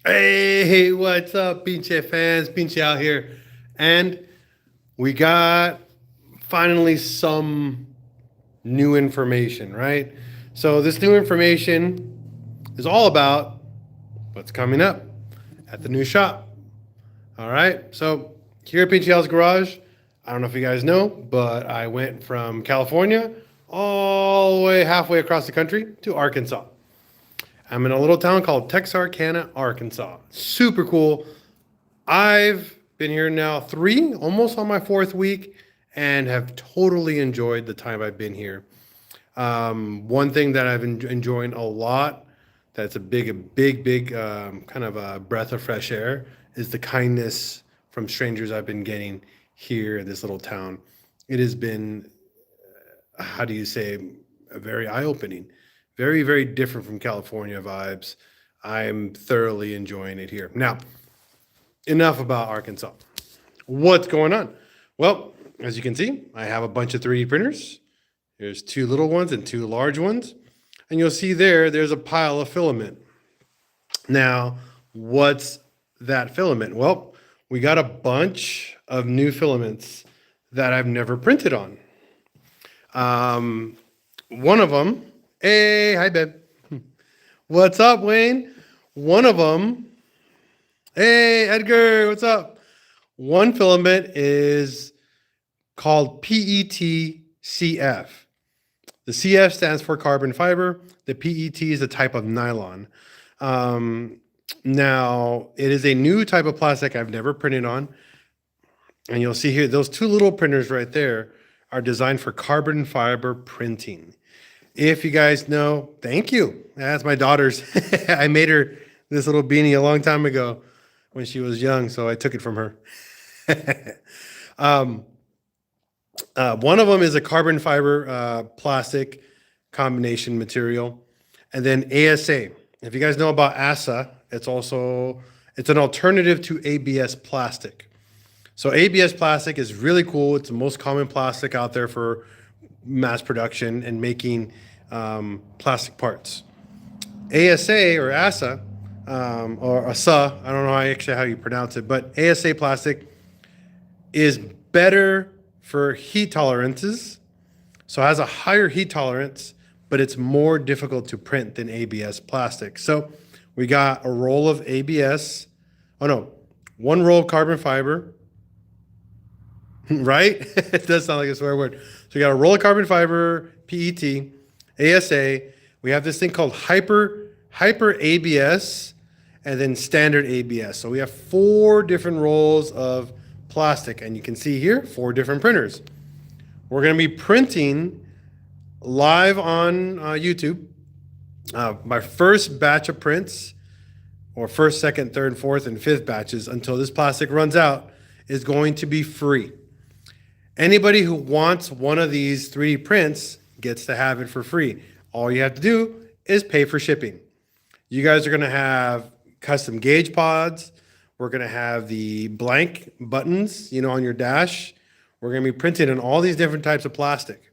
Hey, what's up, Pinche fans? Pinche out here. And we got finally some new information, right? So, this new information is all about what's coming up at the new shop. All right. So, here at PincheAls Garage, I don't know if you guys know, but I went from California all the way halfway across the country to Arkansas. I'm in a little town called Texarkana, Arkansas. Super cool. I've been here now almost on my fourth week, and have totally enjoyed the time I've been here. One thing that I've enjoying a lot, that's a big kind of a breath of fresh air, is the kindness from strangers I've been getting here in this little town. It has been, how do you say, very eye opening, very, very different from California vibes. I'm thoroughly enjoying it here. Now, enough about Arkansas. What's going on? Well, as you can see, I have a bunch of 3D printers. There's two little ones and two large ones. And you'll see there's a pile of filament. Now, what's that filament? Well, we got a bunch of new filaments that I've never printed on. One of them, hey, hi, babe. What's up, Wayne? One of them, hey, Edgar, what's up? One filament is called PETCF. The CF stands for carbon fiber. The PET is a type of nylon. Now, it is a new type of plastic I've never printed on. And you'll see here, those two little printers right there are designed for carbon fiber printing. If you guys know, thank you. That's my daughter's. I made her this little beanie a long time ago when she was young, so I took it from her. One of them is a carbon fiber plastic combination material, and then ASA. If you guys know about ASA, it's an alternative to ABS plastic. So ABS plastic is really cool. It's the most common plastic out there for mass production and making plastic parts. ASA or ASA or ASA, I don't know actually how you pronounce it, but ASA plastic is better for heat tolerances. So it has a higher heat tolerance, but it's more difficult to print than ABS plastic. So we got a roll of ABS. Oh no, one roll of carbon fiber, right? It does sound like a swear word. So we got a roll of carbon fiber, PET, ASA. We have this thing called hyper ABS, and then standard ABS. So we have 4 different rolls of plastic, and you can see here 4 different printers. We're going to be printing live on YouTube. My first batch of prints, or first, second, third, fourth, and fifth batches until this plastic runs out, is going to be free. Anybody who wants one of these 3D prints gets to have it for free. All you have to do is pay for shipping. You guys are going to have custom gauge pods. We're going to have the blank buttons, on your dash. We're going to be printing on all these different types of plastic.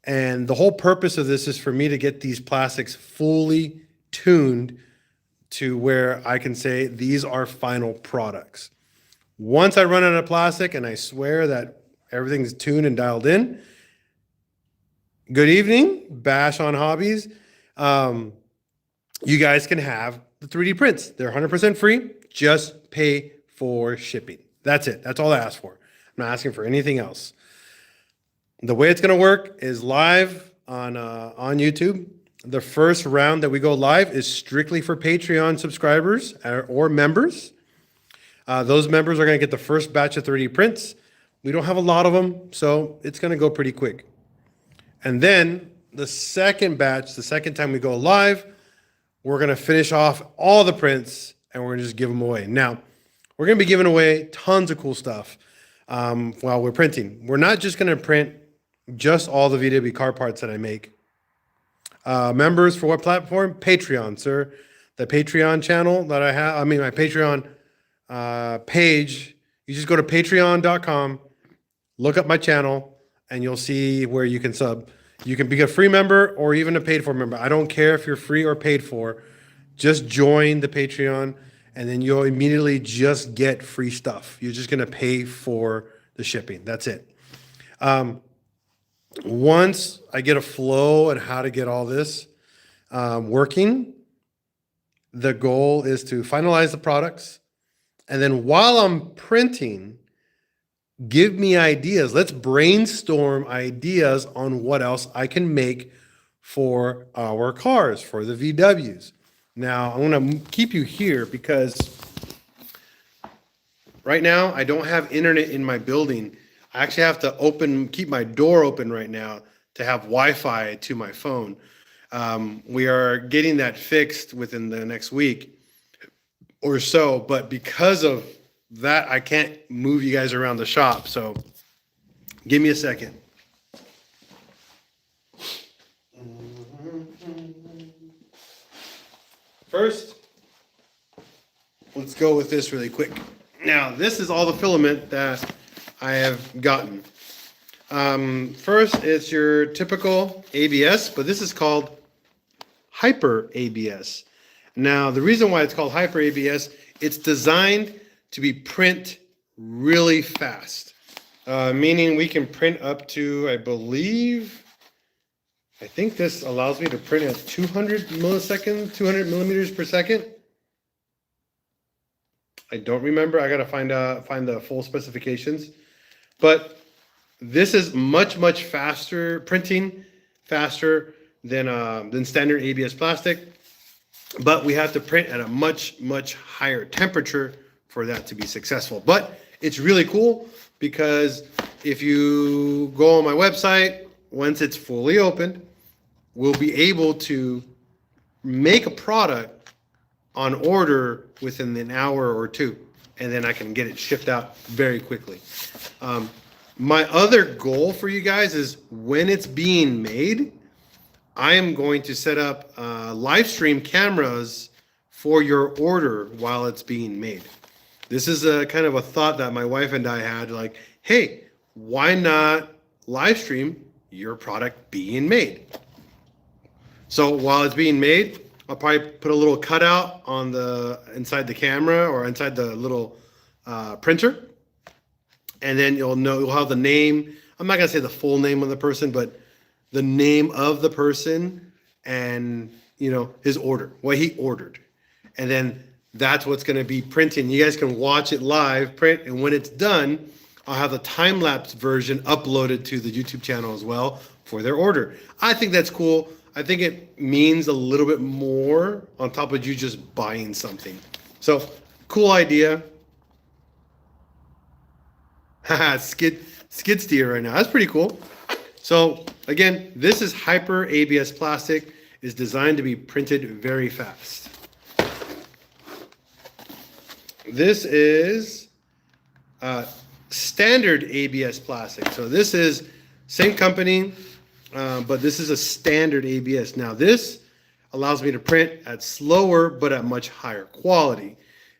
And the whole purpose of this is for me to get these plastics fully tuned to where I can say these are final products. Once I run out of plastic and I swear that everything's tuned and dialed in, good evening, Bash on Hobbies. You guys can have the 3D prints. They're 100% free. Just pay for shipping. That's it. That's all I ask for. I'm not asking for anything else. The way it's going to work is live on YouTube. The first round that we go live is strictly for Patreon subscribers or members. Those members are going to get the first batch of 3D prints. We don't have a lot of them, so it's going to go pretty quick. And then the second batch, the second time we go live, we're going to finish off all the prints and we're going to just give them away. Now, we're going to be giving away tons of cool stuff while we're printing. We're not just going to print just all the VW car parts that I make. Members for what platform? Patreon, sir. The Patreon channel that I have, my Patreon page, you just go to patreon.com, look up my channel, and you'll see where you can sub. You can be a free member or even a paid for member. I don't care if you're free or paid for. Just join the Patreon and then you'll immediately just get free stuff. You're just gonna pay for the shipping. That's it. Once I get a flow on how to get all this working, the goal is to finalize the products. And then while I'm printing, give me ideas. Let's brainstorm ideas on what else I can make for our cars, for the VWs. Now, I'm going to keep you here because right now I don't have internet in my building. I actually have to keep my door open right now to have Wi-Fi to my phone. We are getting that fixed within the next week or so, but because of that, I can't move you guys around the shop. So give me a second. First, let's go with this really quick. Now, this is all the filament that I have gotten. First, it's your typical ABS, but this is called Hyper ABS. Now, the reason why it's called Hyper ABS, it's designed to be print really fast, meaning we can print up to, I think this allows me to print at 200 millimeters per second. I don't remember. I gotta find the full specifications, but this is much faster printing, faster than standard ABS plastic. But we have to print at a much higher temperature for that to be successful. But it's really cool because if you go on my website, once it's fully opened, we'll be able to make a product on order within an hour or two, and then I can get it shipped out very quickly. My other goal for you guys is when it's being made, I am going to set up live stream cameras for your order while it's being made. This is a kind of a thought that my wife and I had, like, hey, why not live stream your product being made? So while it's being made, I'll probably put a little cutout on inside the camera or inside the little printer, and then you'll have the name. I'm not gonna say the full name of the person, but the name of the person and his order, what he ordered, and then that's what's gonna be printing. You guys can watch it live, print, and when it's done, I'll have the time-lapse version uploaded to the YouTube channel as well for their order. I think that's cool. I think it means a little bit more on top of you just buying something. So, cool idea. Haha, skid steer right now. That's pretty cool. So, again, this is Hyper ABS plastic. Is designed to be printed very fast. This is standard ABS plastic. So this is same company, but this is a standard ABS. Now this allows me to print at slower but at much higher quality,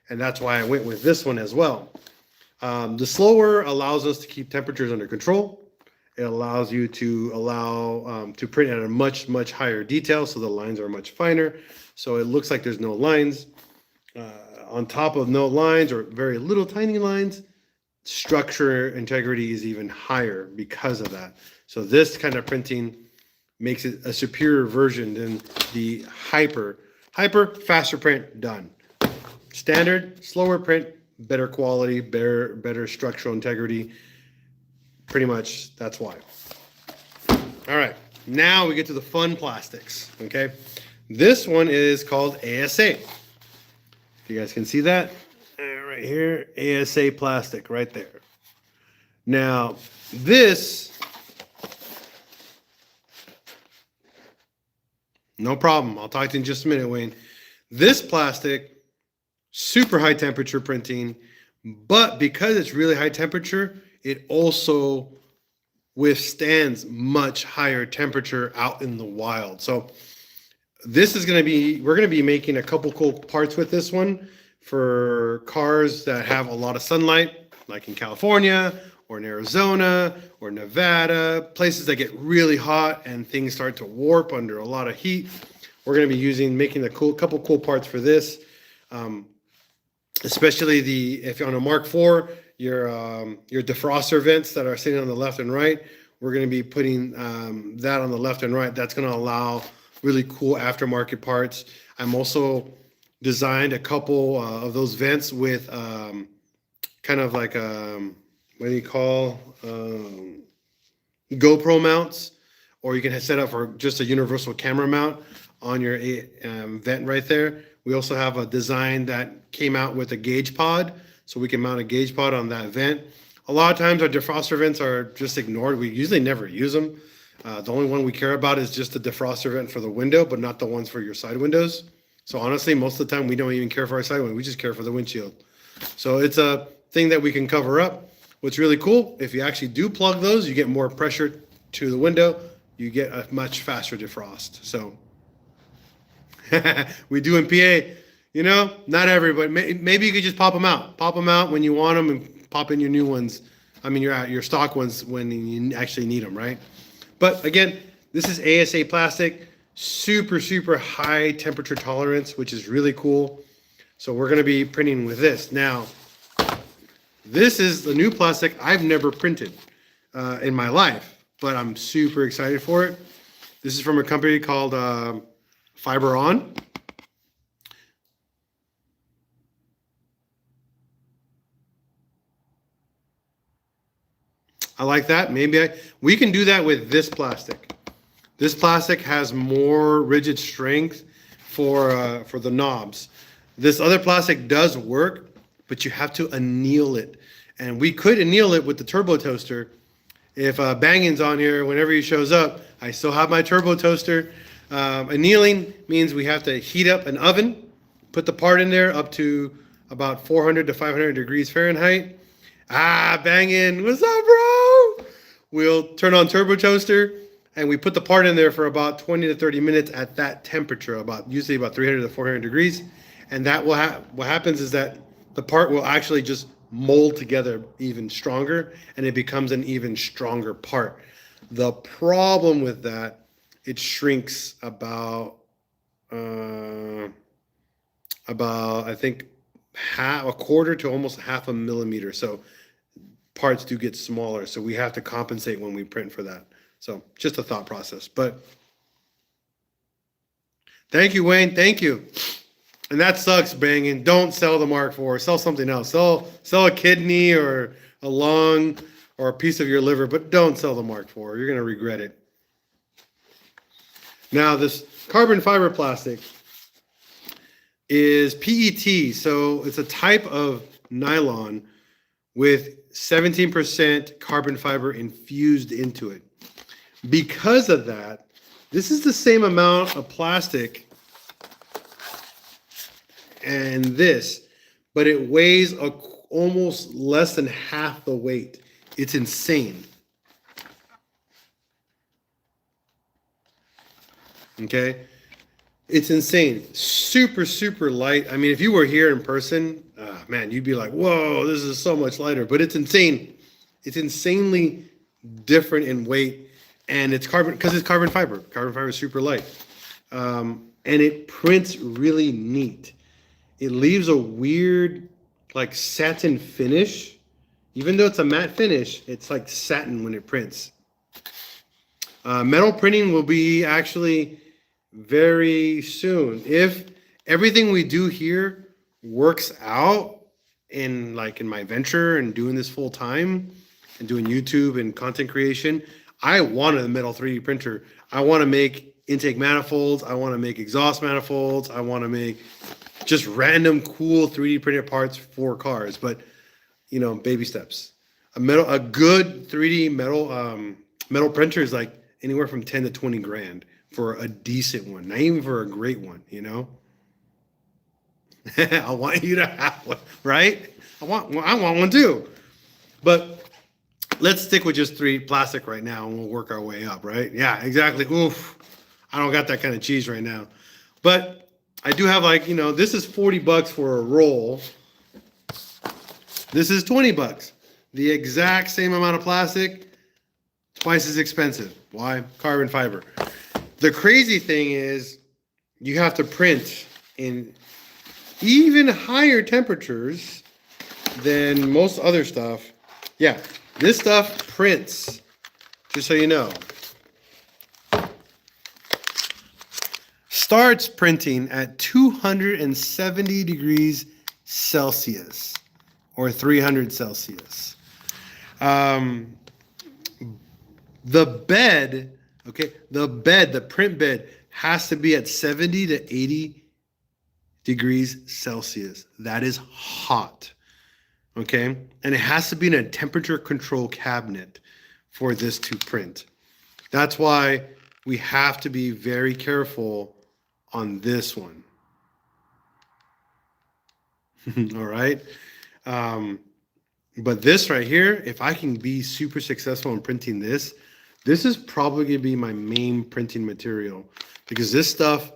and that's why I went with this one as well. The slower allows us to keep temperatures under control. It allows you to to print at a much higher detail, so the lines are much finer. So it looks like there's no lines. On top of no lines or very little tiny lines, structure integrity is even higher because of that. So this kind of printing makes it a superior version than the Hyper. Faster print, done. Standard, slower print, better quality, better structural integrity. Pretty much, that's why. All right, now we get to the fun plastics, okay? This one is called ASA. If you guys can see that, right here, ASA plastic right there. Now, this, no problem. I'll talk to you in just a minute, Wayne. This plastic, super high temperature printing, but because it's really high temperature, it also withstands much higher temperature out in the wild. So this is going to be, we're going to be making a couple cool parts with this one for cars that have a lot of sunlight, like in California or in Arizona or Nevada, places that get really hot and things start to warp under a lot of heat. We're going to be making a couple cool parts for this. especially if you're on a Mark IV, your defroster vents that are sitting on the left and right, we're going to be putting that on the left and right. That's going to allow really cool aftermarket parts. I'm also designed a couple of those vents with kind of like what do you call GoPro mounts, or you can set up for just a universal camera mount on your vent right there. We also have a design that came out with a gauge pod, so we can mount a gauge pod on that vent. A lot of times our defroster vents are just ignored. We usually never use them. The only one we care about is just the defroster vent for the window, but not the ones for your side windows. So honestly, most of the time we don't even care for our side window. We just care for the windshield. So it's a thing that we can cover up. What's really cool, if you actually do plug those, you get more pressure to the window. You get a much faster defrost. So we do in PA, you know, not everybody. Maybe you could just pop them out. Pop them out when you want them and pop in your new ones. I mean, your stock ones when you actually need them, right? But again, this is ASA plastic, super, super high temperature tolerance, which is really cool. So we're going to be printing with this. Now, this is the new plastic I've never printed in my life, but I'm super excited for it. This is from a company called Fiber On. I like that. We can do that with this plastic. This plastic has more rigid strength for the knobs. This other plastic does work, but you have to anneal it. And we could anneal it with the turbo toaster. If Bangin's on here, whenever he shows up, I still have my turbo toaster. Annealing means we have to heat up an oven, put the part in there up to about 400 to 500 degrees Fahrenheit. Bangin', what's up, bro? We'll turn on turbo toaster and we put the part in there for about 20 to 30 minutes at that temperature, usually about 300 to 400 degrees. And that will what happens is that the part will actually just mold together even stronger, and it becomes an even stronger part. The problem with that, it shrinks about I think a quarter to almost half a millimeter. So parts do get smaller. So we have to compensate when we print for that. So just a thought process. But thank you, Wayne. Thank you. And that sucks, Banging. Don't sell the Mark IV. Sell something else. Sell a kidney or a lung or a piece of your liver, but don't sell the Mark IV. You're going to regret it. Now, this carbon fiber plastic is PET. So it's a type of nylon with 17% carbon fiber infused into it. Because of that, this is the same amount of plastic and this, but it weighs almost less than half the weight. It's insane. Okay? It's insane. Super, super light. I mean, if you were here in person, man, you'd be like, whoa, this is so much lighter. But it's insane. It's insanely different in weight. And it's carbon, because it's carbon fiber. Carbon fiber is super light. And it prints really neat. It leaves a weird, like, satin finish. Even though it's a matte finish, it's like satin when it prints. Metal printing will be actually very soon. If everything we do here works out in my venture and doing this full time and doing YouTube and content creation, I want a metal 3D printer. I want to make intake manifolds. I want to make exhaust manifolds. I want to make just random cool 3D printed parts for cars. But, you know, baby steps. A good 3D metal printer is like anywhere from 10 to 20 grand for a decent one, not even for a great one, you know? I want you to have one, right? I want one too. But let's stick with just 3D plastic right now and we'll work our way up, right? Yeah, exactly. Oof. I don't got that kind of cheese right now. But I do have, like, you know, this is $40 for a roll. This is $20. The exact same amount of plastic, twice as expensive. Why? Carbon fiber. The crazy thing is you have to print in even higher temperatures than most other stuff. Yeah, this stuff prints, just so you know. Starts printing at 270 degrees Celsius or 300 Celsius. The bed, okay, the print bed has to be at 70 to 80 degrees Celsius. That is hot, okay? And it has to be in a temperature control cabinet for this to print. That's why we have to be very careful on this one. All right. But this right here, if I can be super successful in printing this, this is probably going to be my main printing material because this stuff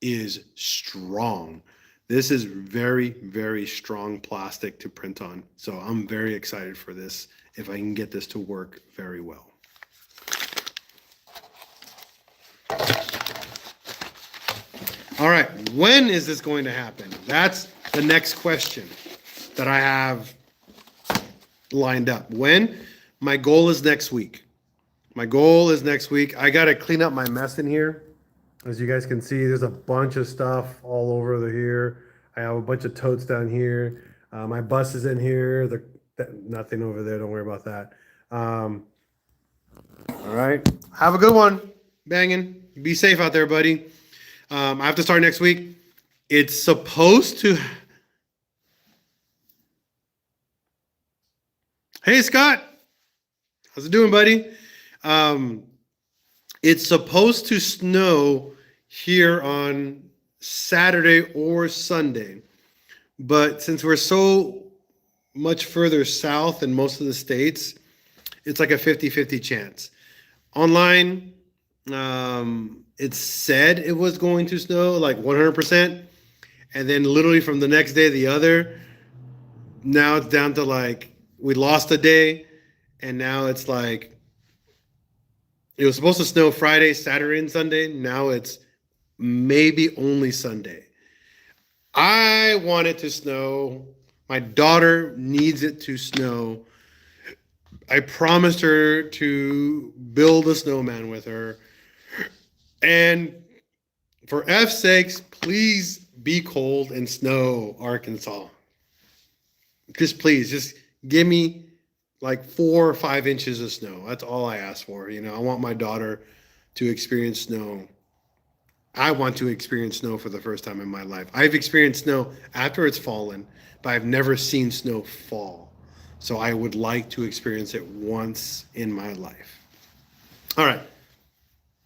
is strong. This is very, very strong plastic to print on. So I'm very excited for this if I can get this to work very well. All right, when is this going to happen? That's the next question that I have lined up. When? My goal is next week. My goal is next week. I got to clean up my mess in here. As you guys can see, there's a bunch of stuff all over here. I have a bunch of totes down here. My bus is in here. Nothing over there. Don't worry about that. All right. Have a good one. Banging. Be safe out there, buddy. I have to start next week. It's supposed to... Hey, Scott. How's it doing, buddy? It's supposed to snow here on Saturday or Sunday. But since we're so much further south than most of the states, it's like a 50-50 chance. Online, it said it was going to snow like 100%. And then literally from the next day to the other, now it's down to like, we lost a day. And now it's like, it was supposed to snow Friday, Saturday, and Sunday. Now it's maybe only Sunday. I want it to snow. My daughter needs it to snow. I promised her to build a snowman with her. And for F's sakes, please be cold and snow, Arkansas. Just please, just give me like 4 or 5 inches of snow. That's all I ask for. You know, I want my daughter to experience snow. I want to experience snow for the first time in my life. I've experienced snow after it's fallen, but I've never seen snow fall. So I would like to experience it once in my life. All right,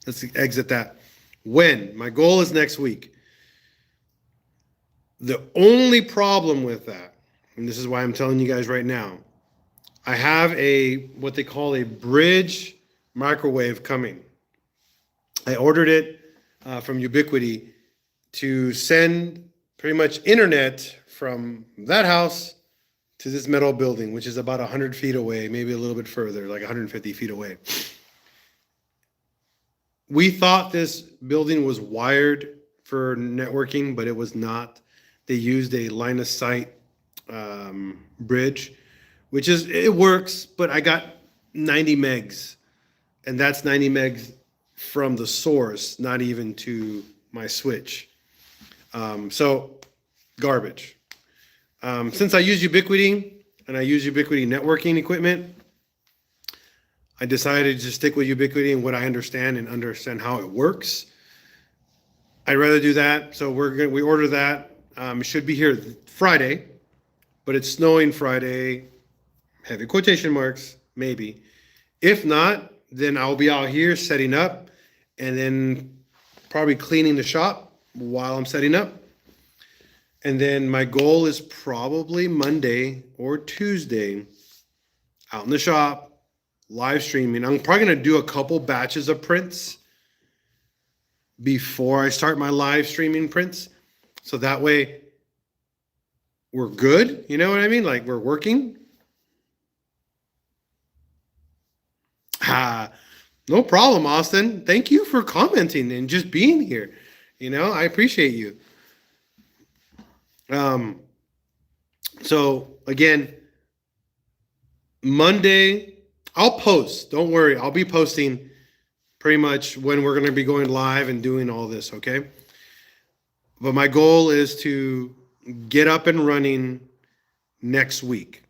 let's exit that. When? My goal is next week. The only problem with that, and this is why I'm telling you guys right now, I have what they call a bridge microwave coming. I ordered it from Ubiquiti to send pretty much internet from that house to this metal building, which is about 100 feet away, maybe a little bit further, like 150 feet away. We thought this building was wired for networking, but it was not. They used a line of sight bridge, which is, it works, but I got 90 megs, and that's 90 megs from the source, not even to my switch. So garbage. Since I use Ubiquiti and I use Ubiquiti networking equipment, I decided to stick with Ubiquiti and what I understand and understand how it works. I'd rather do that. So we order that. It should be here Friday, but it's snowing Friday. Heavy quotation marks, maybe. If not, then I'll be out here setting up and then probably cleaning the shop while I'm setting up. And then my goal is probably Monday or Tuesday out in the shop, live streaming. I'm probably going to do a couple batches of prints before I start my live streaming prints. So that way we're good. You know what I mean? Like we're working. No problem, Austin. Thank you for commenting and just being here. You know, I appreciate you. Um, so again, Monday, I'll post. Don't worry, I'll be posting pretty much when we're going to be going live and doing all this. Okay. But my goal is to get up and running next week.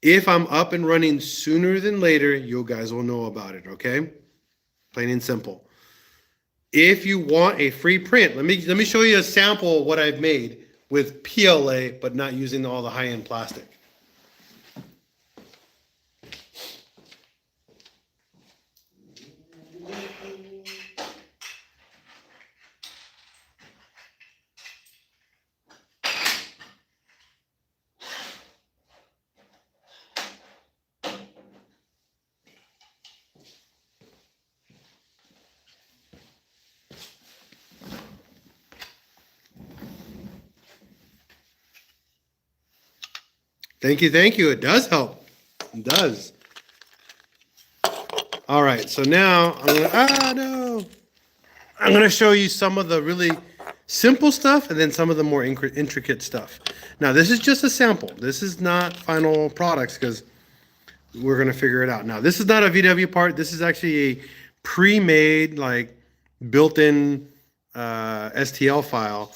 If I'm up and running sooner than later, you guys will know about it, okay? Plain and simple. If you want a free print, let me show you a sample of what I've made with PLA, but not using all the high-end plastic. Thank you, thank you. It does help. It does. All right, so now I'm gonna show you some of the really simple stuff and then some of the more intricate stuff. Now, this is just a sample. This is not final products because we're gonna figure it out. Now, this is not a VW part. This is actually a pre-made, like built-in STL file,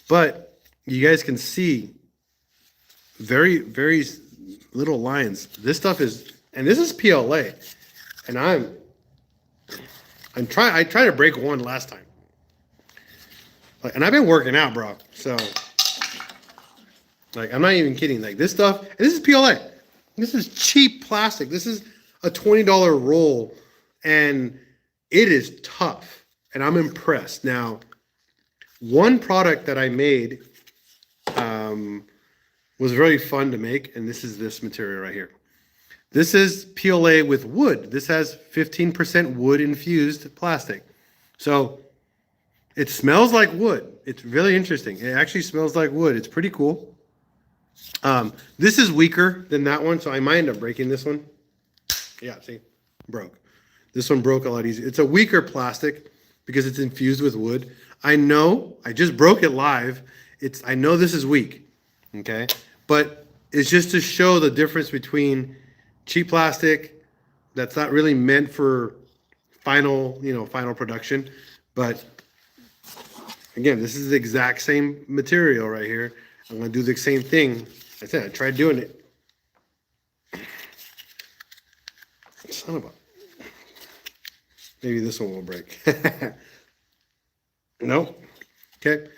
but you guys can see very, very little lines. This stuff is, and this is PLA, and I tried to break one last time. Like, and I've been working out, bro. So, like, I'm not even kidding. Like, this stuff, and this is PLA. This is cheap plastic. This is a $20 roll, and it is tough, and I'm impressed. Now, one product that I made was really fun to make, and this is this material right here. This is PLA with wood. This has 15% wood infused plastic. So it smells like wood. It's really interesting. It actually smells like wood. It's pretty cool. This is weaker than that one, so I might end up breaking this one. Yeah, see, broke. This one broke a lot easier. It's a weaker plastic because it's infused with wood. I know, I just broke it live. I know this is weak, okay? But it's just to show the difference between cheap plastic that's not really meant for final production. But again, this is the exact same material right here. I'm gonna do the same thing. I said I tried doing it. Son of a. Maybe this one will break. Nope. Okay.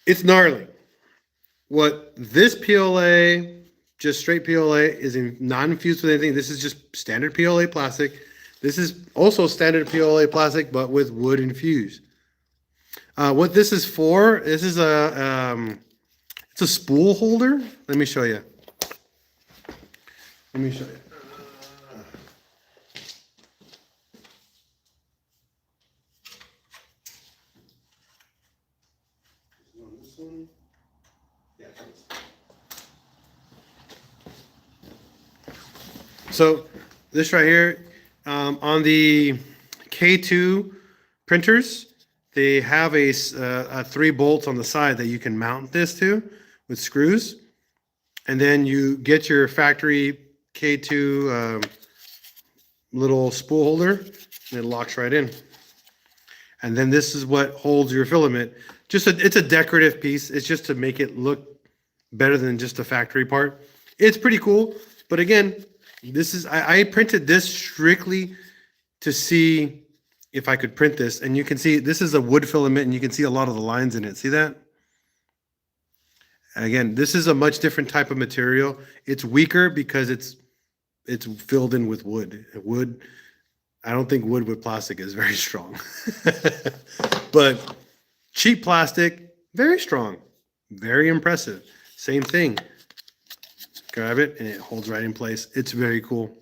It's gnarly. What this PLA, just straight PLA, is non-infused with anything. This is just standard PLA plastic. This is also standard PLA plastic, but with wood infused. What this is for? This is it's a spool holder. Let me show you. Let me show you. So this right here, on the K2 printers, they have a 3 bolts on the side that you can mount this to with screws. And then you get your factory K2 little spool holder, and it locks right in. And then this is what holds your filament. It's a decorative piece. It's just to make it look better than just a factory part. It's pretty cool. But again, I printed this strictly to see if I could print this. And you can see this is a wood filament, and you can see a lot of the lines in it. See that? And again, this is a much different type of material. It's weaker because it's filled in with wood. Wood, I don't think wood with plastic is very strong. But cheap plastic, very strong, very impressive. Same thing. Grab it and it holds right in place. It's very cool.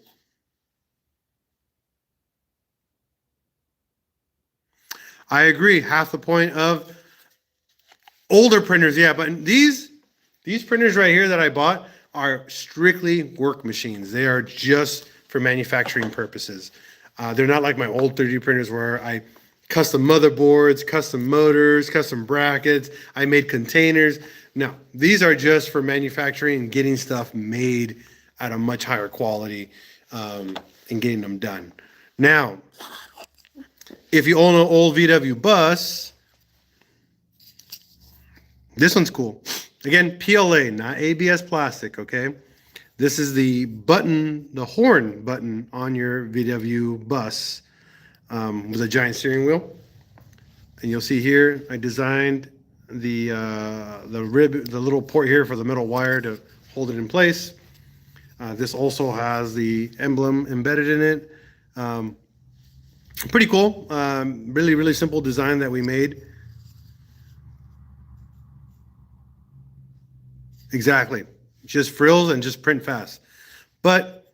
I agree. Half the point of older printers, yeah, but these printers right here that I bought are strictly work machines. They are just for manufacturing purposes. They're not like my old 3D printers where I custom motherboards, custom motors, custom brackets. I made containers. Now, these are just for manufacturing and getting stuff made at a much higher quality and getting them done. Now, if you own an old VW bus, this one's cool. Again, PLA, not ABS plastic, okay? This is the button, the horn button on your VW bus with a giant steering wheel. And you'll see here, I designed the little port here for the metal wire to hold it in place. This also has the emblem embedded in it. Pretty cool. Really, really simple design that we made. Exactly. Just frills and just print fast. But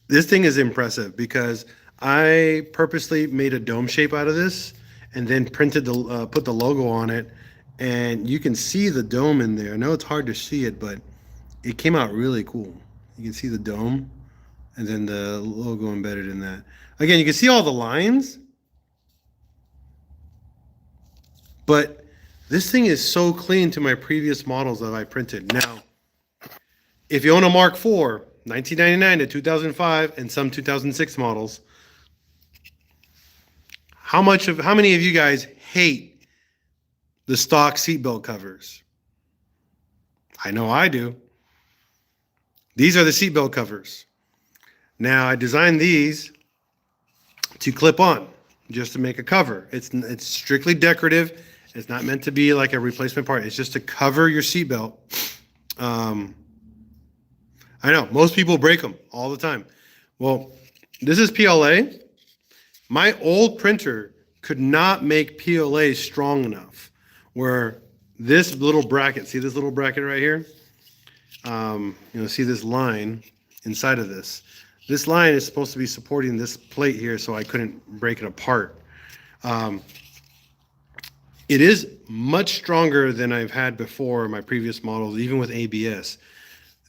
this thing is impressive because I purposely made a dome shape out of this and then printed put the logo on it. And you can see the dome in there. I know it's hard to see it, but it came out really cool. You can see the dome and then the logo embedded in that. Again, you can see all the lines, but this thing is so clean to my previous models that I printed. Now, if you own a Mark IV, 1999 to 2005, and some 2006 models, how many of you guys hate the stock seatbelt covers? I know I do. These are the seatbelt covers. Now, I designed these to clip on, just to make a cover. It's strictly decorative. It's not meant to be like a replacement part. It's just to cover your seatbelt. I know, most people break them all the time. Well, this is PLA. My old printer could not make PLA strong enough where this little bracket, see this little bracket right here? See this line inside of this. This line is supposed to be supporting this plate here, so I couldn't break it apart. It is much stronger than I've had before in my previous models, even with ABS.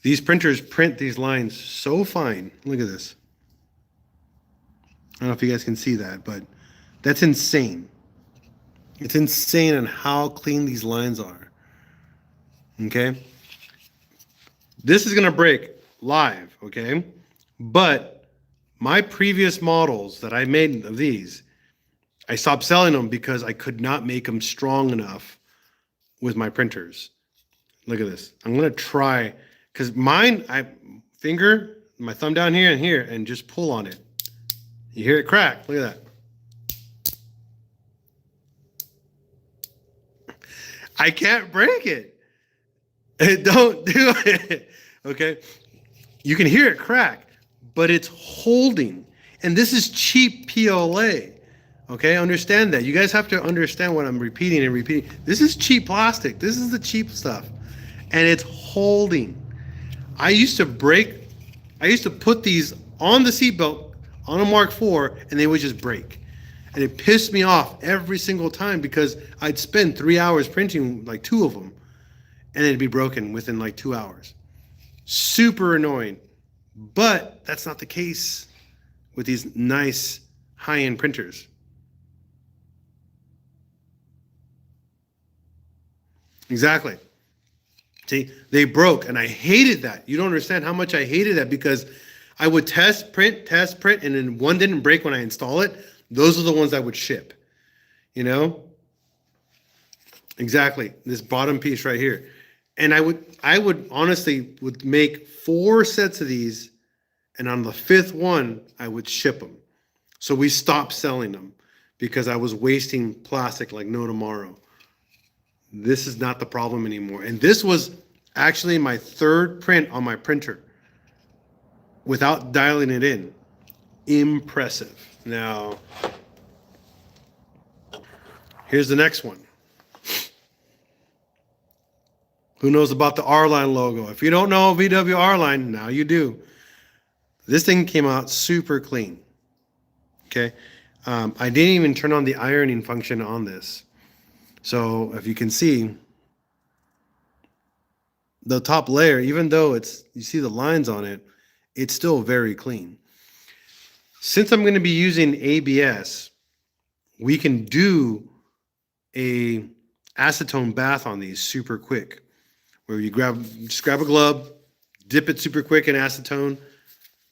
These printers print these lines so fine. Look at this. I don't know if you guys can see that, but that's insane. It's insane on how clean these lines are. Okay? This is going to break live, okay? But my previous models that I made of these, I stopped selling them because I could not make them strong enough with my printers. Look at this. I'm going to try, because mine, I finger my thumb down here and just pull on it. You hear it crack. Look at that. I can't break it. Don't do it. Okay? You can hear it crack, but it's holding. And this is cheap PLA. Okay, understand that. You guys have to understand what I'm repeating and repeating. This is cheap plastic. This is the cheap stuff. And it's holding. I used to put these on the seatbelt on a Mark IV and they would just break. And it pissed me off every single time because I'd spend 3 hours printing like 2 of them and it'd be broken within like 2 hours. Super annoying. But that's not the case with these nice high-end printers. Exactly. See, they broke, and I hated that. You don't understand how much I hated that because I would test, print, and then one didn't break when I install it. Those are the ones I would ship, you know? Exactly. This bottom piece right here. And I would honestly would make 4 sets of these, and on the 5th one, I would ship them. So we stopped selling them because I was wasting plastic like no tomorrow. This is not the problem anymore. And this was actually my 3rd print on my printer without dialing it in. Impressive. Now, here's the next one. Who knows about the R-Line logo? If you don't know VW R-Line, now you do. This thing came out super clean. Okay. I didn't even turn on the ironing function on this. So if you can see, the top layer, even though you see the lines on it, it's still very clean. Since I'm going to be using ABS, we can do a acetone bath on these super quick, where you just grab a glove, dip it super quick in acetone,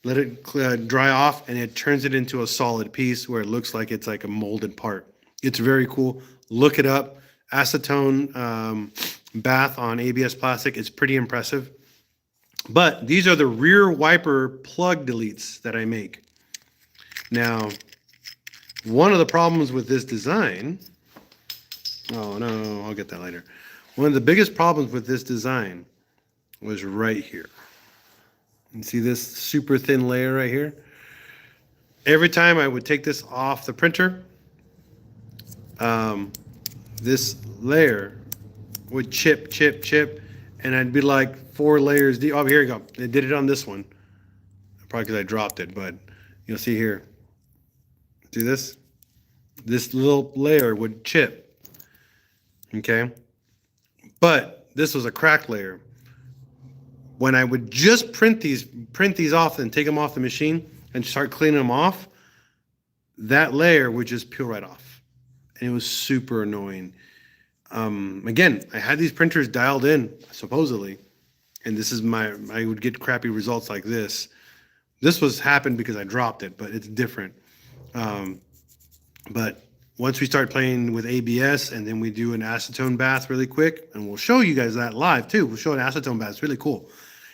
let it dry off, and it turns it into a solid piece where it looks like it's like a molded part. It's very cool. Look it up. Acetone bath on ABS plastic. It's pretty impressive. But these are the rear wiper plug deletes that I make. Now, one of the problems with this design, oh no, I'll get that later. One of the biggest problems with this design was right here. You see this super thin layer right here? Every time I would take this off the printer, this layer would chip, and I'd be like 4 layers deep. Oh, here you go. They did it on this one. Probably because I dropped it, but you'll see here. See this? This little layer would chip. Okay? But this was a crack layer. When I would just print these off and take them off the machine and start cleaning them off, that layer would just peel right off. And it was super annoying. Again, I had these printers dialed in, supposedly, and this is I would get crappy results like this. This happened because I dropped it, but it's different. But once we start playing with ABS and then we do an acetone bath really quick, and we'll show you guys that live too. We'll show an acetone bath. It's really cool.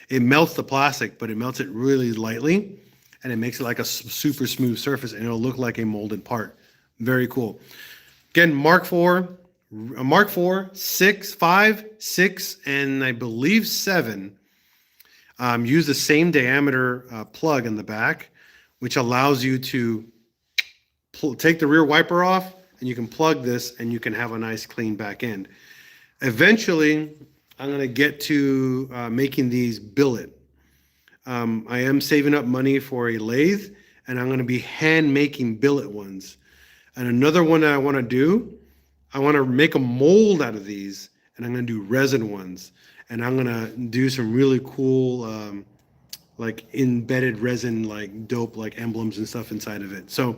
It melts the plastic, but it melts it really lightly, and it makes it like a super smooth surface, and it'll look like a molded part. Very cool. Again, Mark IV, 6, 5, 6, and I believe 7 use the same diameter plug in the back, which allows you to take the rear wiper off, and you can plug this, and you can have a nice clean back end. Eventually, I'm going to get to making these billet. I am saving up money for a lathe, and I'm going to be hand making billet ones. And another one that I want to do, I want to make a mold out of these, and I'm going to do resin ones. And I'm going to do some really cool, like embedded resin, like dope, like emblems and stuff inside of it. So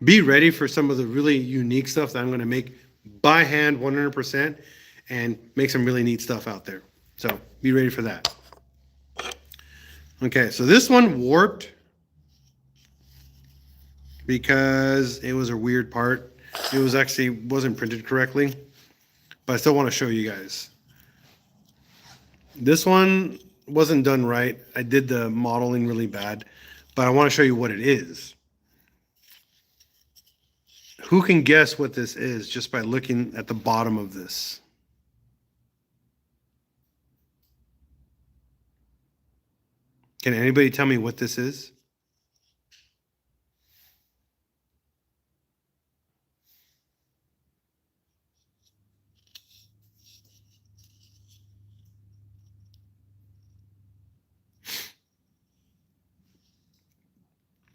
be ready for some of the really unique stuff that I'm going to make by hand 100% and make some really neat stuff out there. So be ready for that. Okay, so this one warped because it was a weird part. It was actually wasn't printed correctly, but I still want to show you guys. This one wasn't done right. I did the modeling really bad, but I want to show you what it is. Who can guess what this is just by looking at the bottom of this? Can anybody tell me what this is?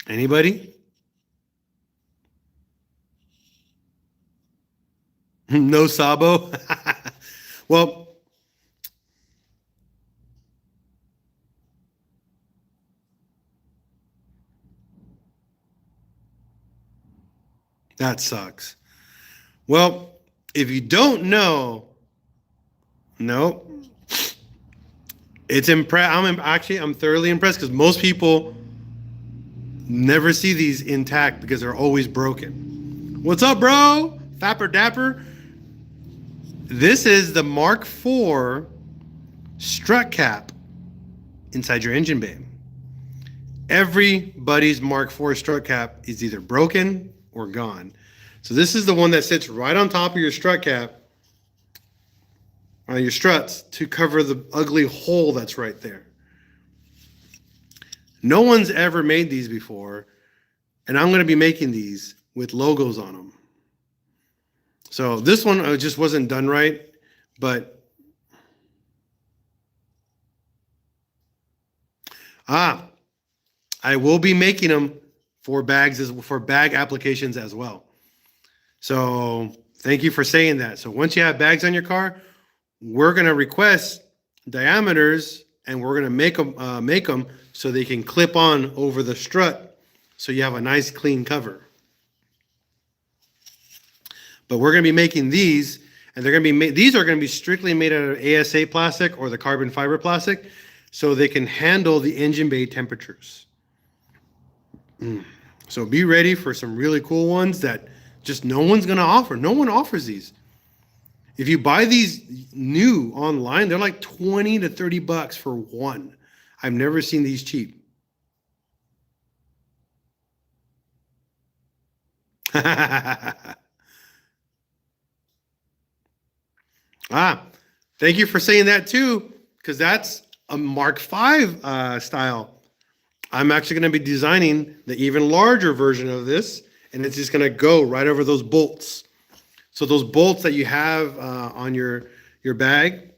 Anybody? No Sabo? Well, that sucks. Well, if you don't know, no, it's I'm thoroughly impressed because most people never see these intact because they're always broken. What's up, bro? Fapper Dapper. This is the Mark IV strut cap inside your engine bay. Everybody's Mark IV strut cap is either broken or gone. So this is the one that sits right on top of your strut cap, on your struts, to cover the ugly hole that's right there. No one's ever made these before, and I'm going to be making these with logos on them. So this one just wasn't done right, but I will be making them for bag applications as well. So thank you for saying that. So once you have bags on your car, we're going to request diameters, and we're going to make them so they can clip on over the strut, so you have a nice clean cover. But we're going to be making these, and they're going to be these are going to be strictly made out of ASA plastic or the carbon fiber plastic, so they can handle the engine bay temperatures. So be ready for some really cool ones that just no one's going to offer. No one offers these. If you buy these new online, they're like 20 to 30 bucks for one. I've never seen these cheap. Thank you for saying that too, because that's a Mark V style. I'm actually going to be designing the even larger version of this, and it's just going to go right over those bolts. So those bolts that you have on your bag,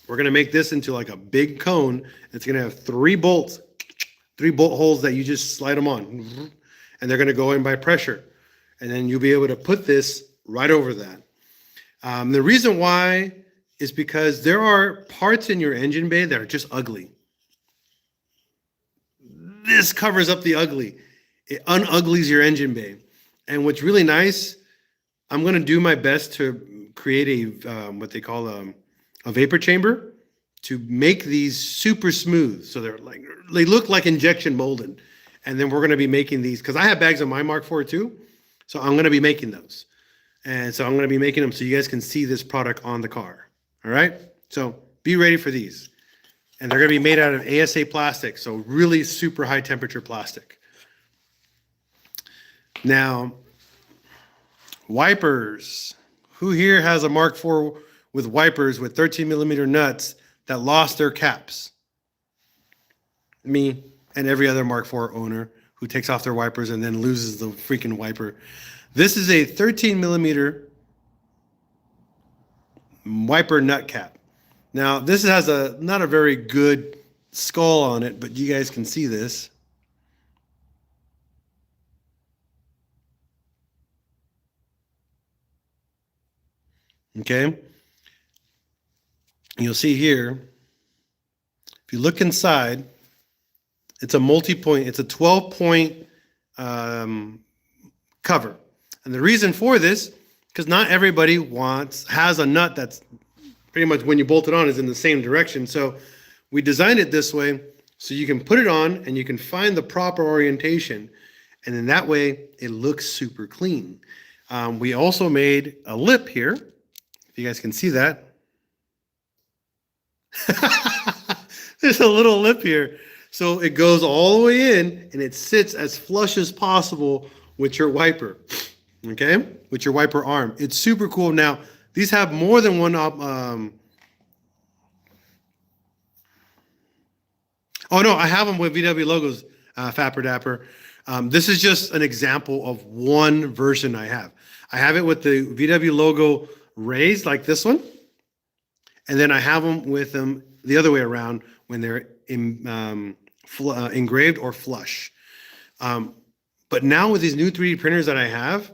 we're going to make this into like a big cone. It's going to have 3 bolts, 3 bolt holes that you just slide them on, and they're going to go in by pressure. And then you'll be able to put this right over that. The reason why is because there are parts in your engine bay that are just ugly. This covers up the ugly. It unuglies your engine bay. And what's really nice, I'm going to do my best to create a what they call a vapor chamber to make these super smooth. So they look like injection molded. And then we're going to be making these, because I have bags of my Mark IV too. So I'm going to be making those. And so I'm going to be making them so you guys can see this product on the car. All right? So be ready for these. And they're going to be made out of ASA plastic, so really super high temperature plastic. Now, wipers. Who here has a Mark IV with wipers with 13 millimeter nuts that lost their caps? Me and every other Mark IV owner who takes off their wipers and then loses the freaking wiper. This is a 13 millimeter wiper nut cap. Now, this has not a very good skull on it, but you guys can see this. Okay. You'll see here, if you look inside, it's a multi-point, it's a 12-point cover. And the reason for this, because not everybody has a nut that's pretty much when you bolt it on is in the same direction. So we designed it this way so you can put it on and you can find the proper orientation. And then that way it looks super clean. We also made a lip here. If you guys can see that. There's a little lip here. So it goes all the way in and it sits as flush as possible with your wiper. Okay? With your wiper arm. It's super cool. Now, these have more than one oh no, I have them with VW logos, Fapper Dapper. This is just an example of one version I have. I have it with the VW logo raised like this one. And then I have them with them the other way around when they're engraved or flush. But now with these new 3D printers that I have,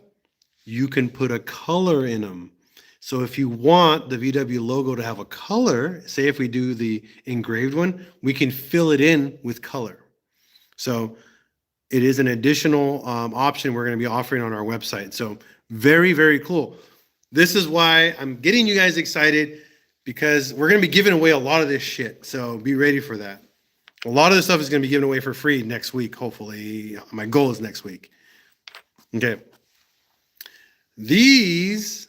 you can put a color in them. So if you want the VW logo to have a color, say if we do the engraved one, we can fill it in with color. So it is an additional option we're going to be offering on our website. So very, very cool. This is why I'm getting you guys excited, because we're going to be giving away a lot of this shit. So be ready for that. A lot of this stuff is going to be given away for free next week, hopefully. My goal is next week. Okay. These,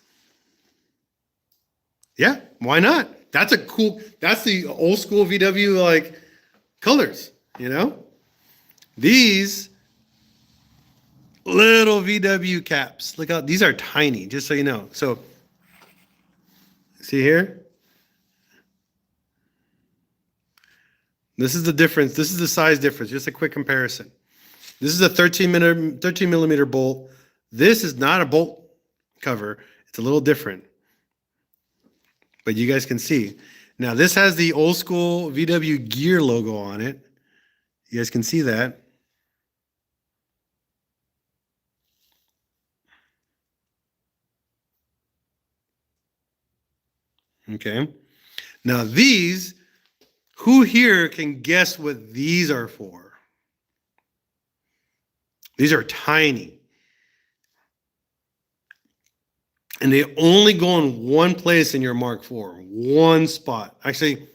yeah, why not? That's the old school VW like colors, you know? These little VW caps. Look out, these are tiny, just so you know. So, see here? This is the difference. This is the size difference. Just a quick comparison. This is a 13 millimeter bolt. This is not a bolt cover. It's a little different. But you guys can see. Now, this has the old school VW gear logo on it. You guys can see that. Okay. Now, these, who here can guess what these are for? These are tiny. And they only go in one place in your Mark IV, one spot. Actually,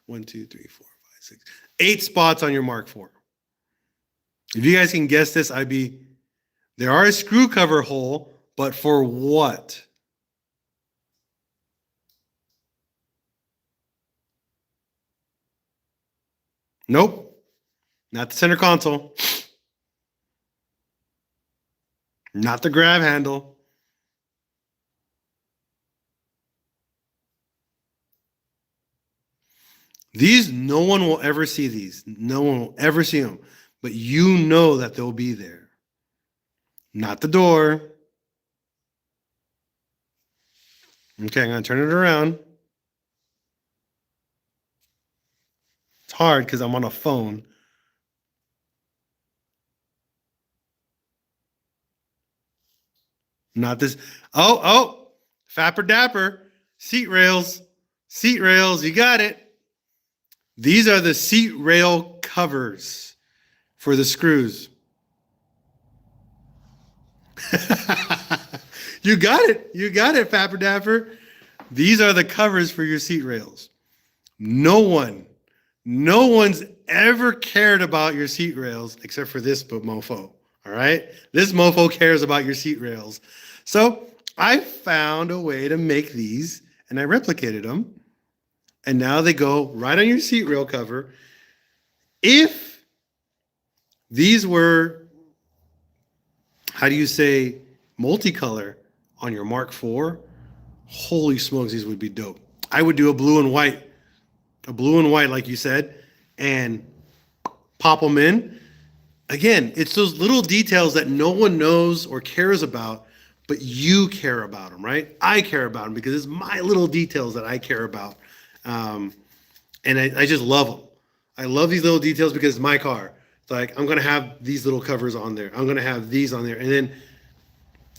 1, 2, 3, 4, 5, 6, 8 spots on your Mark IV. If you guys can guess this, there are a screw cover hole, but for what? Nope, not the center console, not the grab handle. These, no one will ever see these. No one will ever see them. But you know that they'll be there. Not the door. Okay, I'm going to turn it around. It's hard because I'm on a phone. Not this. Oh, Fapper Dapper. Seat rails. Seat rails. You got it. These are the seat rail covers for the screws. You got it. You got it, Fapper Dapper. These are the covers for your seat rails. No one's ever cared about your seat rails except for this mofo. All right? This mofo cares about your seat rails. So I found a way to make these, and I replicated them. And now they go right on your seat rail cover. If these were, how do you say, multicolor on your Mark IV, holy smokes, these would be dope. I would do a blue and white like you said, and pop them in. Again, it's those little details that no one knows or cares about, but you care about them, right? I care about them because it's my little details that I care about. And I just love them. I love these little details because it's my car. It's like, I'm going to have these little covers on there. I'm going to have these on there. And then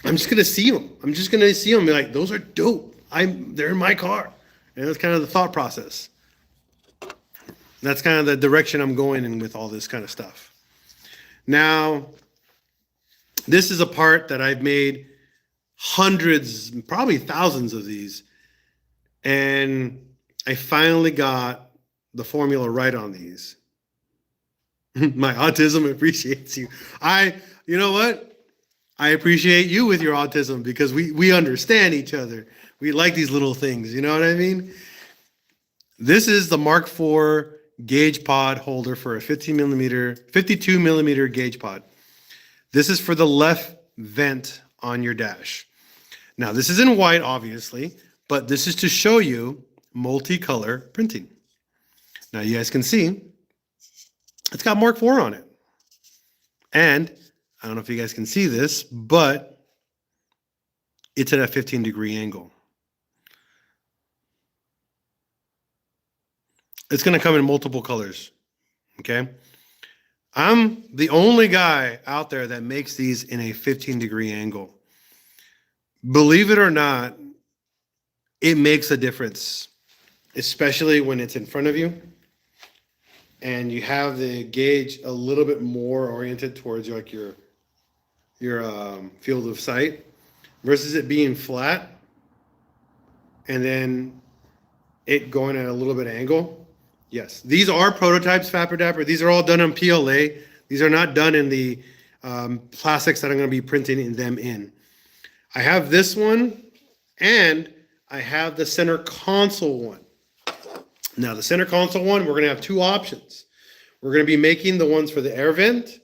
I'm just going to see them. I'm just going to see them and be like, those are dope. They're in my car. And that's kind of the thought process. That's kind of the direction I'm going in with all this kind of stuff. Now, this is a part that I've made hundreds, probably thousands of these. And I finally got the formula right on these. My autism appreciates you. You know what? I appreciate you with your autism because we understand each other. We like these little things. You know what I mean? This is the Mark IV gauge pod holder for a 52 millimeter gauge pod. This is for the left vent on your dash. Now, this is in white, obviously, but this is to show you multicolor printing. Now, you guys can see it's got Mark IV on it. And I don't know if you guys can see this, but it's at a 15-degree angle. It's going to come in multiple colors, okay? I'm the only guy out there that makes these in a 15-degree angle. Believe it or not, it makes a difference, especially when it's in front of you and you have the gauge a little bit more oriented towards like your field of sight versus it being flat and then it going at a little bit angle. Yes, these are prototypes, Fapper Dapper. These are all done on PLA. These are not done in the plastics that I'm going to be printing them in. I have this one, and I have the center console one. Now, the center console one, we're going to have two options. We're going to be making the ones for the air vent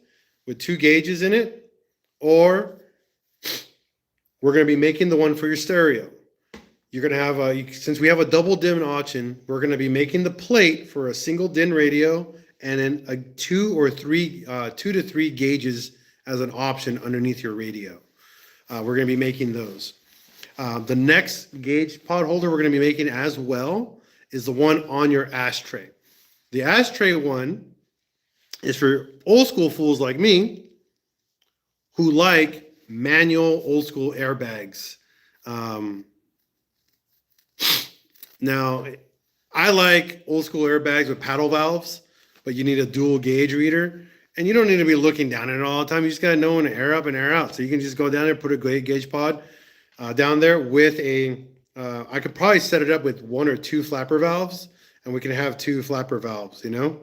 with 2 gauges in it, or we're going to be making the one for your stereo. You're going to have since we have a double DIN option, we're going to be making the plate for a single DIN radio and then a 2 to 3 gauges as an option underneath your radio. We're going to be making those. The next gauge pod holder we're going to be making as well is the one on your ashtray. The ashtray one is for old school fools like me who like manual old school airbags. Now, I like old school airbags with paddle valves, but you need a dual gauge reader. And you don't need to be looking down at it all the time. You just got to know when to air up and air out. So you can just go down there, put a gauge pod, down there with a, I could probably set it up with 1 or 2 flapper valves, and we can have 2 flapper valves, you know?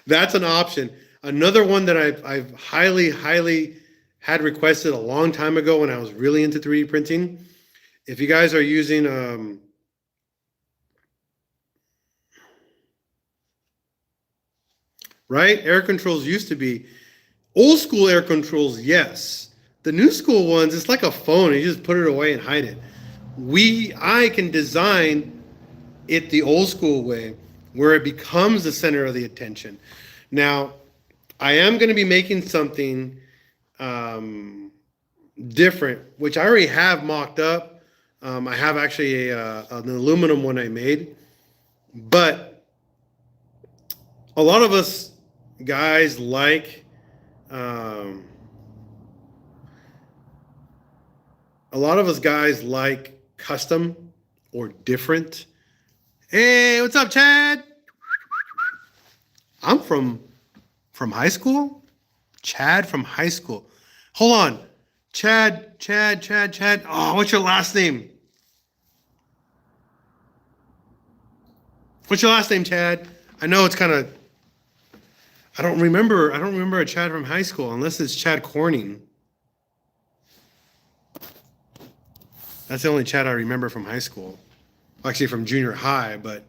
That's an option. Another one that I've highly had requested a long time ago when I was really into 3D printing. If you guys are using right, air controls used to be old school air controls, yes. The new school ones, it's like a phone. You just put it away and hide it. I can design it the old school way, where it becomes the center of the attention. Now, I am going to be making something different, which I already have mocked up. I have actually an aluminum one I made, but a lot of us guys like custom or different. Hey, what's up, Chad? I'm from high school? Chad from high school. Hold on. Chad. Oh, what's your last name? What's your last name, Chad? I know it's kind of, I don't remember a Chad from high school unless it's Chad Corning. That's the only Chad I remember from high school. Actually from junior high, but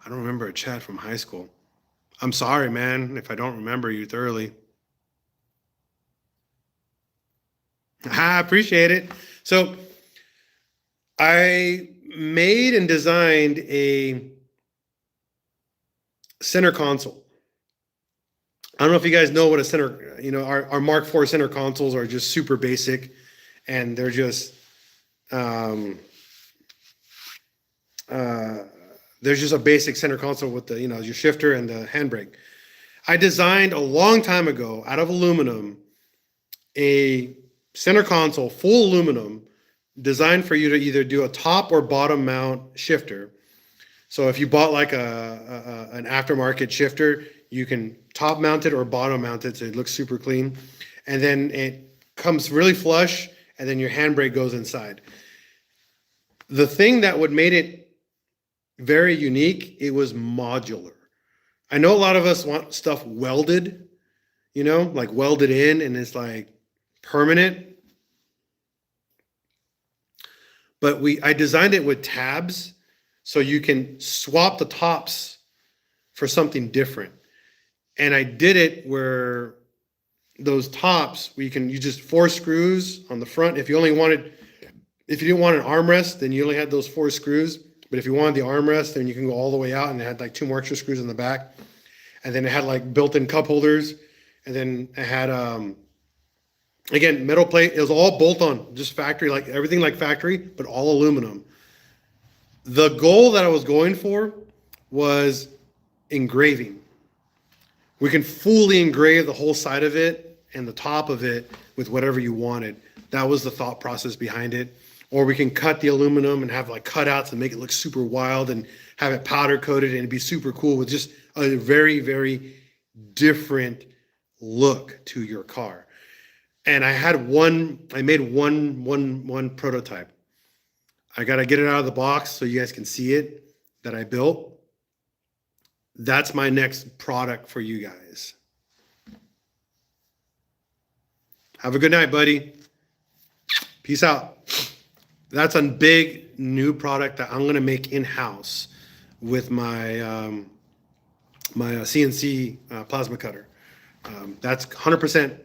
I don't remember a Chad from high school. I'm sorry, man, if I don't remember you thoroughly. I appreciate it. So I made and designed a center console. I don't know if you guys know what a center, our Mark IV center consoles are just super basic, and they're just, there's just a basic center console with the, your shifter and the handbrake. I designed a long time ago out of aluminum a center console, full aluminum, designed for you to either do a top or bottom mount shifter. So if you bought like an aftermarket shifter, you can top mount it or bottom mount it so it looks super clean. And then it comes really flush, and then your handbrake goes inside. The thing that would made it very unique, it was modular. I know a lot of us want stuff welded, like welded in, and it's like permanent. But I designed it with tabs so you can swap the tops for something different. And I did it where those tops, you just 4 screws on the front. If you didn't want an armrest, then you only had those 4 screws. But if you wanted the armrest, then you can go all the way out, and it had like 2 more extra screws in the back. And then it had like built-in cup holders. And then it had, again, metal plate. It was all bolt-on, just factory, like everything like factory, but all aluminum. The goal that I was going for was engraving. We can fully engrave the whole side of it and the top of it with whatever you wanted. That was the thought process behind it. Or we can cut the aluminum and have like cutouts and make it look super wild and have it powder coated and it'd be super cool with just a very, very different look to your car. And I made one prototype. I got to get it out of the box so you guys can see it that I built. That's my next product for you guys. Have a good night, buddy. Peace out. That's a big new product that I'm going to make in-house with my my CNC plasma cutter. That's 100%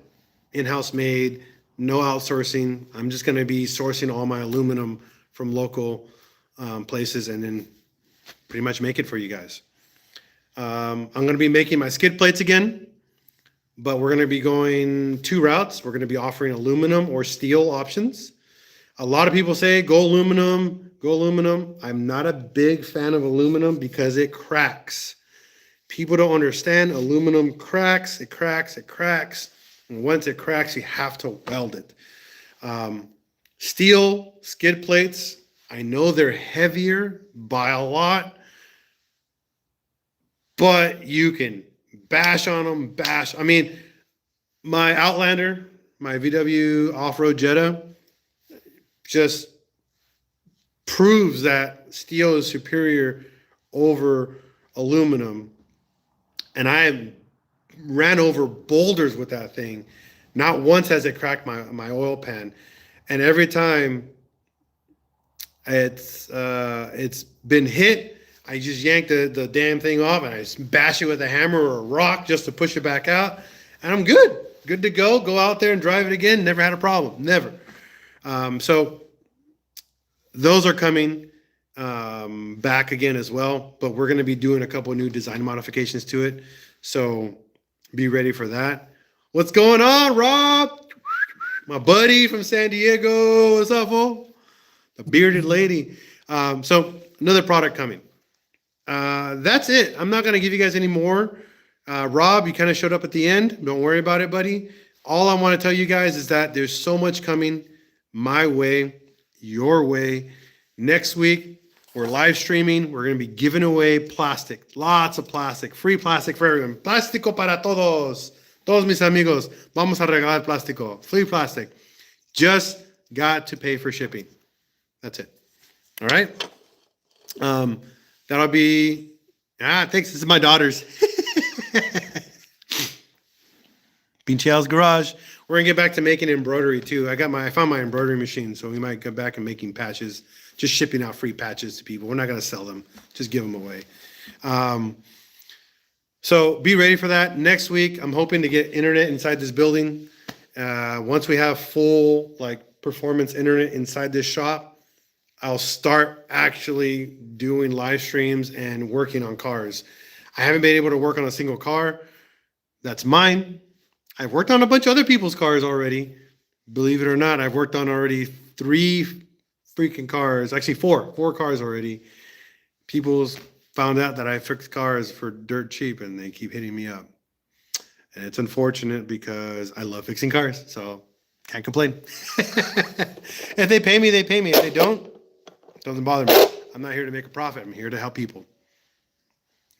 in-house made, no outsourcing. I'm just going to be sourcing all my aluminum from local places and then pretty much make it for you guys. I'm going to be making my skid plates again, but we're going to be going 2 routes. We're going to be offering aluminum or steel options. A lot of people say, go aluminum, go aluminum. I'm not a big fan of aluminum because it cracks. People don't understand aluminum cracks, it cracks. And once it cracks, you have to weld it. Steel skid plates, I know they're heavier by a lot, but you can bash on them, I mean, my Outlander, my VW off-road Jetta, just proves that steel is superior over aluminum. And I ran over boulders with that thing. Not once has it cracked my oil pan. And every time it's been hit, I just yank the damn thing off and I just bash it with a hammer or a rock just to push it back out. And I'm good. Good to go. Go out there and drive it again. Never had a problem. Never. So those are coming back again as well. But we're going to be doing a couple of new design modifications to it. So be ready for that. What's going on, Rob? My buddy from San Diego. What's up, fool? The bearded lady. So another product coming. That's it. I'm not going to give you guys any more. Rob, you kind of showed up at the end. Don't worry about it, buddy. All I want to tell you guys is that there's so much coming my way, your way. Next week, we're live streaming. We're going to be giving away plastic. Lots of plastic. Free plastic for everyone. Plástico para todos. Todos mis amigos. Vamos a regalar plástico. Free plastic. Just got to pay for shipping. That's it. All right? That'll be... thanks. This is my daughter's. PincheAls Garage. We're gonna get back to making embroidery too. I found my embroidery machine, so we might go back and making patches, just shipping out free patches to people. We're not gonna sell them, just give them away. So be ready for that. Next week, I'm hoping to get internet inside this building. Once we have full performance internet inside this shop, I'll start actually doing live streams and working on cars. I haven't been able to work on a single car. That's mine. I've worked on a bunch of other people's cars already. Believe it or not, I've worked on already 3 freaking cars. Actually, 4 cars already. People's found out that I fix cars for dirt cheap and they keep hitting me up. And it's unfortunate because I love fixing cars, so can't complain. If they pay me, they pay me. If they don't, it doesn't bother me. I'm not here to make a profit. I'm here to help people.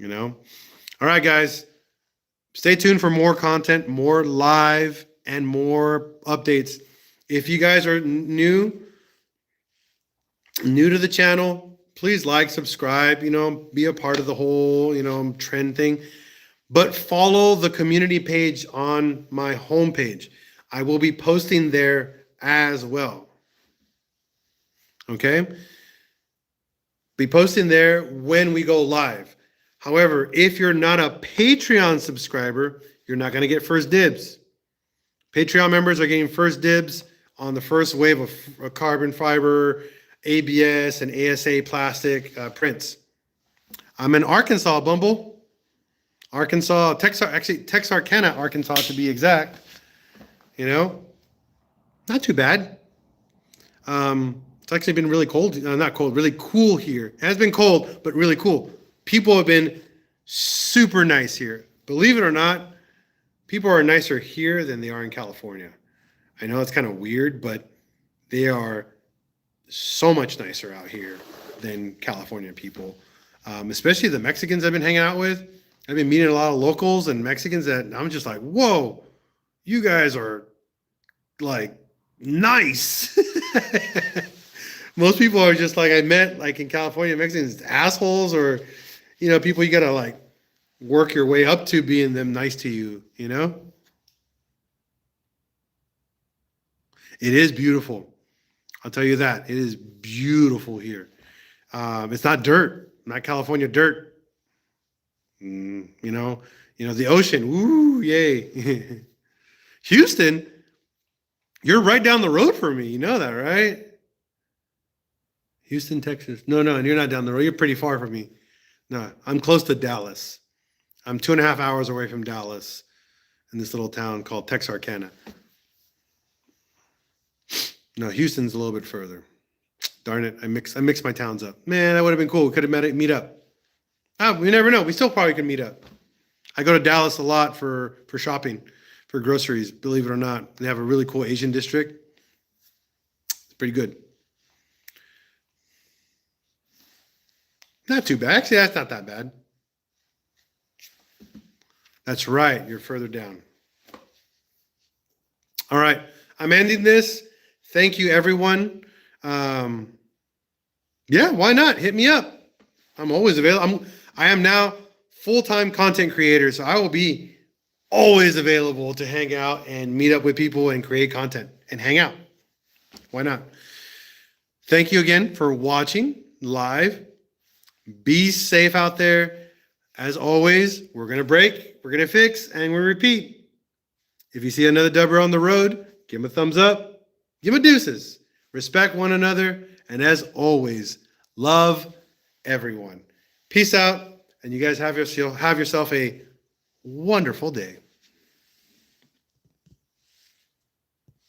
All right, guys. Stay tuned for more content, more live, and more updates. If you guys are new to the channel, please like, subscribe, be a part of the whole, trend thing. But follow the community page on my homepage. I will be posting there as well. Okay? Be posting there when we go live. However, if you're not a Patreon subscriber, you're not going to get first dibs. Patreon members are getting first dibs on the first wave of carbon fiber, ABS, and ASA plastic prints. I'm in Arkansas, Bumble. Texarkana, Arkansas to be exact. Not too bad. It's actually been really cold. Not cold, really cool here. It has been cold, but really cool. People have been super nice here. Believe it or not, people are nicer here than they are in California. I know it's kind of weird, but they are so much nicer out here than California people. Especially the Mexicans I've been hanging out with. I've been meeting a lot of locals and Mexicans that I'm just like, whoa, you guys are nice. Most people are just I met in California, Mexicans, assholes or people you gotta work your way up to being them nice to you, It is beautiful. I'll tell you that. It is beautiful here. It's not dirt, not California dirt. The ocean. Ooh, yay. Houston, you're right down the road from me. You know that, right? Houston, Texas. No, you're not down the road. You're pretty far from me. No, I'm close to Dallas. I'm 2.5 hours away from Dallas in this little town called Texarkana. No, Houston's a little bit further. Darn it, I mixed my towns up. Man, that would have been cool. We could have meet up. We never know. We still probably could meet up. I go to Dallas a lot for shopping, for groceries, believe it or not. They have a really cool Asian district. It's pretty good. Not too bad. Actually, that's not that bad. That's right. You're further down. All right. I'm ending this. Thank you, everyone. Yeah, why not? Hit me up. I'm always available. I am now full-time content creator, so I will be always available to hang out and meet up with people and create content and hang out. Why not? Thank you again for watching live. Be safe out there. As always, we're going to break, we're going to fix, and we repeat. If you see another dubber on the road, give him a thumbs up, give him a deuces. Respect one another, and as always, love everyone. Peace out, and you guys have yourself a wonderful day.